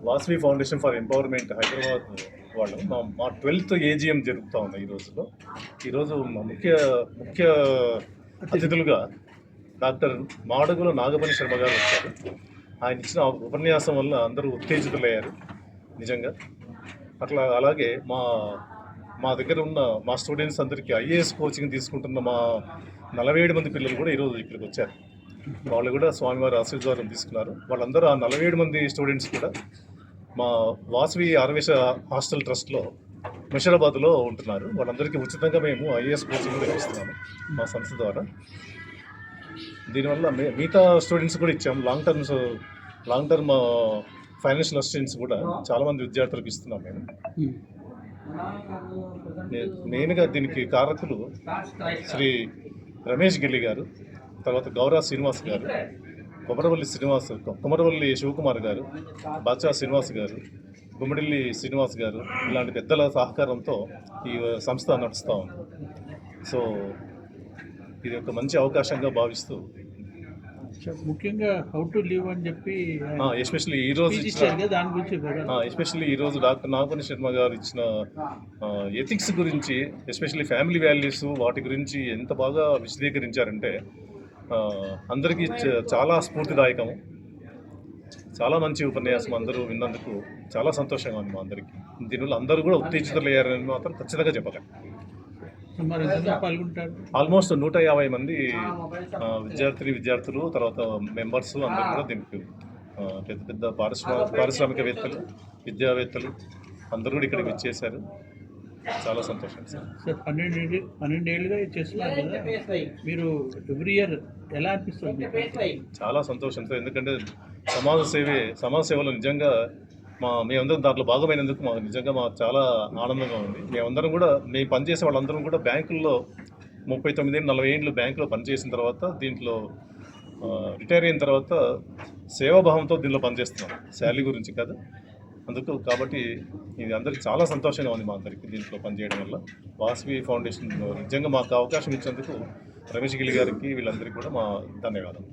Vasavi foundation for empowerment Hyderabad వాళ్ళు మా 12th AGM జరుగుతూ ఉంది ఈరోజు మా ముఖ్య అతిథులుగా డాక్టర్ మాడుగుల నాగమణి శర్మ గారు వచ్చారు. ఆయన ఇచ్చిన ఉపన్యాసం వల్ల అందరూ ఉత్తేజితులయ్యారు నిజంగా. అలాగే మా దగ్గర ఉన్న మా స్టూడెంట్స్ అందరికీ IAS కోచింగ్ తీసుకుంటున్న మా 47 మంది పిల్లలు కూడా ఈరోజు ఇక్కడికి వచ్చారు. వాళ్ళు కూడా స్వామివారి ఆశీర్వాదం తీసుకున్నారు. వాళ్ళందరూ ఆ 47 మంది స్టూడెంట్స్ కూడా మా వాసవి ఆర్వేశ హాస్టల్ ట్రస్ట్లో ముషీరాబాద్లో ఉంటున్నారు. వాళ్ళందరికీ ఉచితంగా మేము IAS కోచింగ్ కూడా ఇస్తున్నాము మా సంస్థ ద్వారా. దీనివల్ల మిగతా స్టూడెంట్స్ కూడా ఇచ్చాము. లాంగ్ టర్మ్ ఫైనాన్షియల్ అసిస్టెంట్స్ కూడా చాలామంది విద్యార్థులకు ఇస్తున్నాం మేము. మెయిన్గా దీనికి కారకులు శ్రీ రమేష్ గిల్లి గారు, తర్వాత గౌరా శ్రీనివాస్ గారు, కొమరవల్లి శివకుమార్ గారు, బాచా శ్రీనివాస్ గారు, గుమ్మడిల్లి శ్రీనివాస్ గారు, ఇలాంటి పెద్దల సహకారంతో ఈ సంస్థ నడుస్తూ ఉంది. సో ఇది ఒక మంచి అవకాశంగా భావిస్తూ ముఖ్యంగా హౌ టు లివ్ అని చెప్పి ఎస్పెషల్లీ ఈరోజు డాక్టర్ నాగమణి శర్మ గారు ఇచ్చిన ఎథిక్స్ గురించి, ఎస్పెషల్లీ ఫ్యామిలీ వాల్యూస్, వాటి గురించి ఎంత బాగా విశదీకరించారంటే అందరికీ చాలా స్ఫూర్తిదాయకము. చాలా మంచి ఉపన్యాసం. అందరూ విన్నందుకు చాలా సంతోషంగా ఉంది మా అందరికీ. దీనివల్ల అందరూ కూడా ఉత్తేజితులయ్యారని మాత్రం ఖచ్చితంగా చెప్పగలను. ఆల్మోస్ట్ 150 మంది విద్యార్థులు, తర్వాత మెంబర్స్ అందరూ కూడా దీనికి పెద్ద పారిశ్రామికవేత్తలు, విద్యావేత్తలు అందరూ కూడా ఇక్కడికి వచ్చేసారు. చాలా సంతోషం సార్. 12 ఏళ్ళుగా చేస్తున్నారు కదా, మీరు ఎవ్రీ ఇయర్ ఎలా అనిపిస్తుంది? చాలా సంతోషం సార్. ఎందుకంటే సమాజ సేవలో నిజంగా మేమందరం దాంట్లో భాగమైనందుకు మాకు చాలా ఆనందంగా ఉంది. మేము పనిచేసే వాళ్ళందరం కూడా బ్యాంకుల్లో 39-40 ఏళ్ళు బ్యాంకులో పనిచేసిన తర్వాత దీంట్లో రిటైర్ అయిన తర్వాత సేవాభావంతో దీనిలో పనిచేస్తున్నాం, శాలరీ గురించి కాదు. కాబట్టి ఇది అందరికీ చాలా సంతోషంగా ఉంది మా అందరికీ దీంట్లో పనిచేయడం వల్ల. వాసవి ఫౌండేషన్ నిజంగా మాకు అవకాశం ఇచ్చినందుకు రమేష్ గిల్లి గారికి, వీళ్ళందరికీ కూడా మా ధన్యవాదాలు.